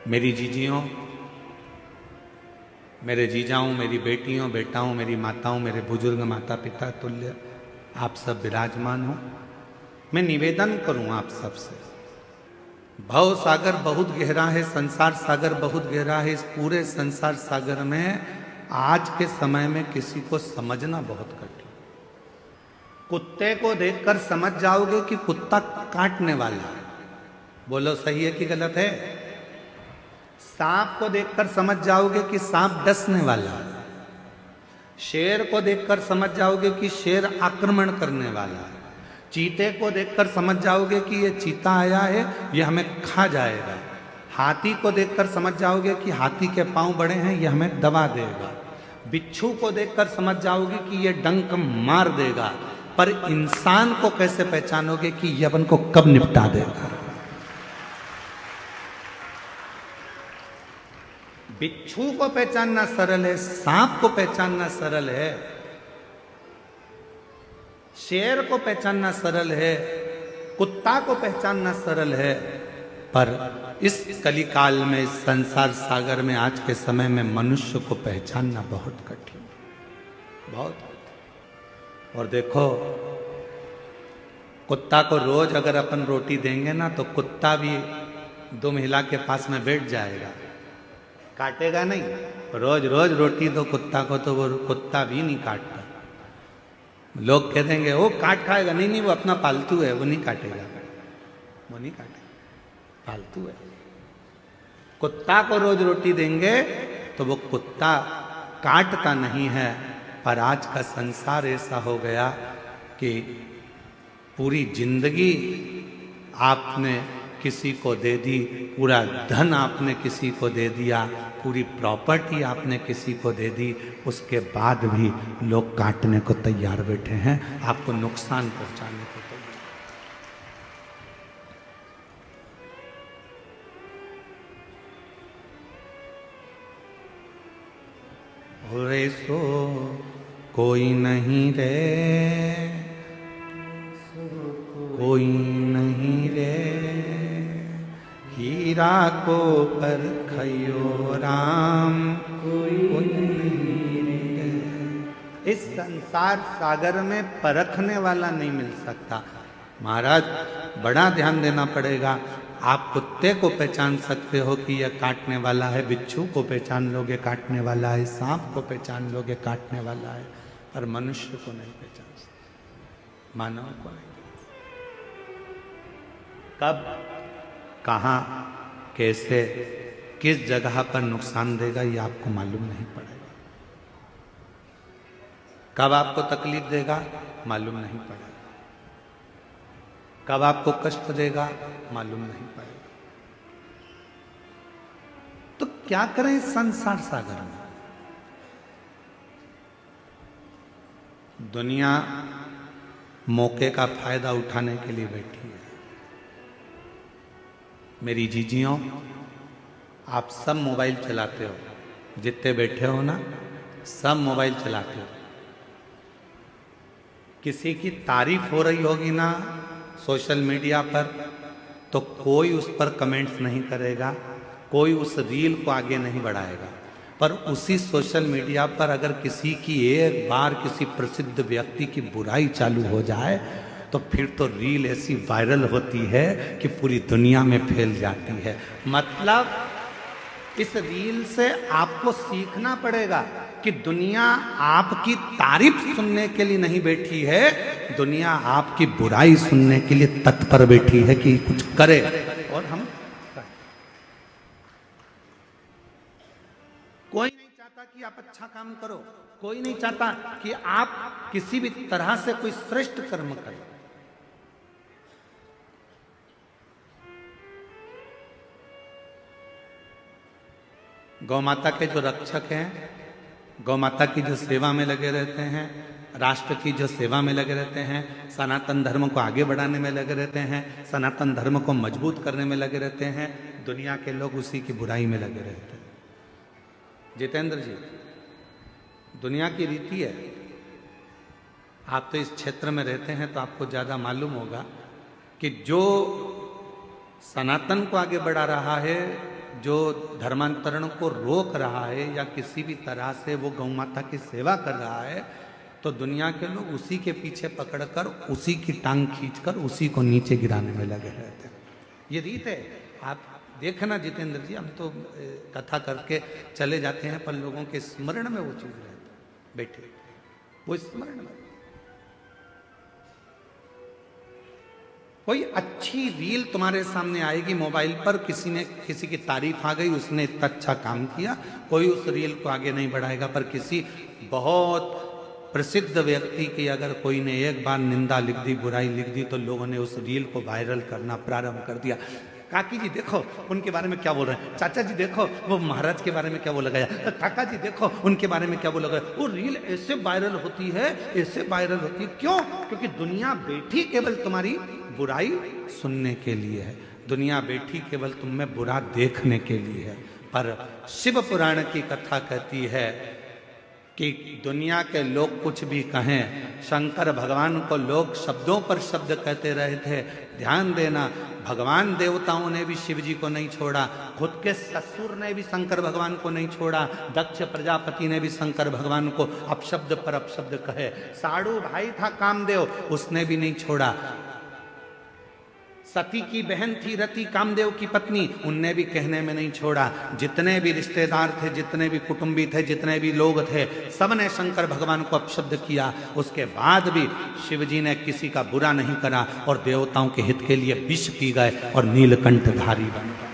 मेरी जीजियों, मेरे जीजाओं, मेरी बेटियों, बेटाओं, मेरी माताओं, मेरे बुजुर्ग माता पिता तुल्य आप सब विराजमान हो। मैं निवेदन करूं आप सब से, भव सागर बहुत गहरा है, संसार सागर बहुत गहरा है। इस पूरे संसार सागर में आज के समय में किसी को समझना बहुत कठिन। कुत्ते को देखकर समझ जाओगे कि कुत्ता काटने वाला है, बोलो सही है कि गलत है। सांप को देखकर समझ जाओगे कि सांप डसने वाला है। शेर को देखकर समझ जाओगे कि शेर आक्रमण करने वाला है। चीते को देखकर समझ जाओगे कि ये चीता आया है, ये हमें खा जाएगा। हाथी को देखकर समझ जाओगे कि हाथी के पांव बड़े हैं, ये हमें दबा देगा। बिच्छू को देखकर समझ जाओगे कि ये डंक मार देगा। पर इंसान को कैसे पहचानोगे कि ये अपन को कब निपटा देगा? बिच्छू को पहचानना सरल है, सांप को पहचानना सरल है, शेर को पहचानना सरल है, कुत्ता को पहचानना सरल है। पर इस कलिकाल में, इस संसार सागर में, आज के समय में मनुष्य को पहचानना बहुत कठिन, बहुत कठिन। और देखो, कुत्ता को रोज अगर अपन रोटी देंगे ना, तो कुत्ता भी दो महिला के पास में बैठ जाएगा, काटेगा नहीं। रोज रोज रोटी दो कुत्ता को तो वो कुत्ता भी नहीं काटता। लोग कह देंगे वो काट खाएगा, नहीं नहीं वो अपना पालतू है, वो नहीं काटेगा, वो नहीं काटेगा, पालतू है। कुत्ता को रोज रोटी देंगे तो वो कुत्ता काटता नहीं है। पर आज का संसार ऐसा हो गया कि पूरी जिंदगी आपने किसी को दे दी, पूरा धन आपने किसी को दे दिया, पूरी प्रॉपर्टी आपने किसी को दे दी, उसके बाद भी लोग काटने को तैयार बैठे हैं, आपको नुकसान पहुंचाने को तैयार। रे सो कोई नहीं रे, कोई नहीं रे, हीरा को परखयो राम, कोई नहीं रे। इस संसार सागर में परखने वाला नहीं मिल सकता। महाराज बड़ा ध्यान देना पड़ेगा। आप कुत्ते को पहचान सकते हो कि यह काटने वाला है, बिच्छू को पहचान लोगे काटने वाला है, सांप को पहचान लोगे काटने वाला है, पर मनुष्य को नहीं पहचान सकते, मानव को नहीं। कब, कहाँ, कैसे, किस जगह पर नुकसान देगा ये आपको मालूम नहीं पड़ेगा। कब आपको तकलीफ देगा मालूम नहीं पड़ेगा। कब आपको कष्ट देगा मालूम नहीं पड़ेगा। तो क्या करें इस संसार सागर में? दुनिया मौके का फायदा उठाने के लिए बैठी है। मेरी जीजियों, आप सब मोबाइल चलाते हो, जितने बैठे हो ना सब मोबाइल चलाते हो। किसी की तारीफ हो रही होगी ना सोशल मीडिया पर, तो कोई उस पर कमेंट्स नहीं करेगा, कोई उस रील को आगे नहीं बढ़ाएगा। पर उसी सोशल मीडिया पर अगर किसी की एक बार किसी प्रसिद्ध व्यक्ति की बुराई चालू हो जाए तो फिर तो रील ऐसी वायरल होती है कि पूरी दुनिया में फैल जाती है। मतलब इस रील से आपको सीखना पड़ेगा कि दुनिया आपकी तारीफ सुनने के लिए नहीं बैठी है, दुनिया आपकी बुराई सुनने के लिए तत्पर बैठी है कि कुछ करे। और हम कोई नहीं चाहता कि आप अच्छा काम करो, कोई नहीं चाहता कि आप किसी भी तरह से कोई श्रेष्ठ कर्म करें। गौ माता के जो रक्षक हैं, गौ माता की जो सेवा में लगे रहते हैं, राष्ट्र की जो सेवा में लगे रहते हैं, सनातन धर्म को आगे बढ़ाने में लगे रहते हैं, सनातन धर्म को मजबूत करने में लगे रहते हैं, दुनिया के लोग उसी की बुराई में लगे रहते हैं। जितेंद्र जी, दुनिया की रीति है, आप तो इस क्षेत्र में रहते हैं तो आपको ज़्यादा मालूम होगा कि जो सनातन को आगे बढ़ा रहा है जो धर्मांतरण को रोक रहा है या किसी भी तरह से वो गौ माता की सेवा कर रहा है, तो दुनिया के लोग उसी के पीछे पकड़कर उसी की टांग खींचकर उसी को नीचे गिराने में लगे रहते हैं। ये रीत है। आप देखना जितेंद्र जी, हम तो कथा करके चले जाते हैं, पर लोगों के स्मरण में वो चीज रहती है, बैठे वो स्मरण में। कोई अच्छी रील तुम्हारे सामने आएगी मोबाइल पर, किसी की तारीफ आ गई, उसने इतना अच्छा काम किया, कोई उस रील को आगे नहीं बढ़ाएगा। पर किसी बहुत प्रसिद्ध व्यक्ति की अगर कोई ने एक बार निंदा लिख दी, बुराई लिख दी, तो लोगों ने उस रील को वायरल करना प्रारंभ कर दिया। काकी जी देखो उनके बारे में क्या बोल रहे हैं, चाचा जी देखो वो महाराज के बारे में क्या बोला गया, काका जी देखो उनके बारे में क्या बोला गया। वो रील ऐसे वायरल होती है, ऐसे वायरल होती है। क्यों? क्योंकि दुनिया बैठी केवल तुम्हारी बुराई सुनने के लिए है, दुनिया बैठी केवल तुम में बुरा देखने के लिए है। पर शिव पुराण की कथा कहती है कि दुनिया के लोग कुछ भी कहें, शंकर भगवान को लोग शब्दों पर शब्द कहते रहे थे। ध्यान देना, भगवान देवताओं ने भी शिव जी को नहीं छोड़ा, खुद के ससुर ने भी शंकर भगवान को नहीं छोड़ा, दक्ष प्रजापति ने भी शंकर भगवान को अपशब्द पर अपशब्द कहे। साड़ू भाई था कामदेव, उसने भी नहीं छोड़ा। सती की बहन थी रति, कामदेव की पत्नी, उनने भी कहने में नहीं छोड़ा। जितने भी रिश्तेदार थे, जितने भी कुटुंबी थे, जितने भी लोग थे, सबने शंकर भगवान को अपशब्द किया। उसके बाद भी शिवजी ने किसी का बुरा नहीं करा और देवताओं के हित के लिए विष पी गए और नीलकंठधारी बन गए।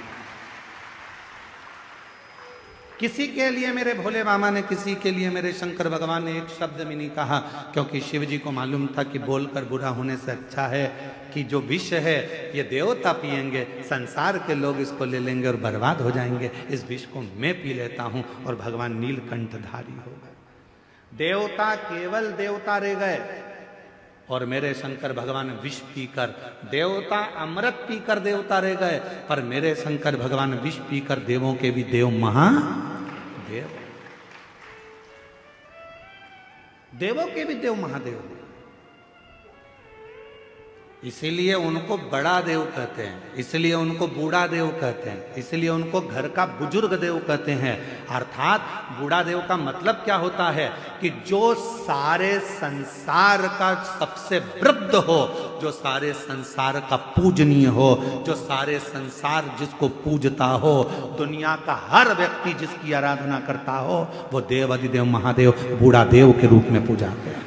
किसी के लिए मेरे भोले बाबा ने, किसी के लिए मेरे शंकर भगवान ने एक शब्द भी नहीं कहा, क्योंकि शिव जी को मालूम था कि बोलकर बुरा होने से अच्छा है कि जो विष है ये देवता पिएंगे, संसार के लोग इसको ले लेंगे और बर्बाद हो जाएंगे। इस विष को मैं पी लेता हूं और भगवान नीलकंठधारी हो गए। देवता केवल देवता रह गए और मेरे शंकर भगवान विष पीकर, देवता अमृत पीकर देवता रह गए, पर मेरे शंकर भगवान विष पीकर देवों के भी देव महादेव, देवों के भी देव महादेव। इसीलिए उनको बड़ा देव कहते हैं, इसलिए उनको बूढ़ा देव कहते हैं, इसलिए उनको घर का बुजुर्ग देव कहते हैं। अर्थात बूढ़ा देव का मतलब क्या होता है कि जो सारे संसार का सबसे वृद्ध हो, जो सारे संसार का पूजनीय हो, जो सारे संसार जिसको पूजता हो, दुनिया का हर व्यक्ति जिसकी आराधना करता हो, वो देव अधिदेव महादेव बूढ़ा देव के रूप में पूजाते हैं।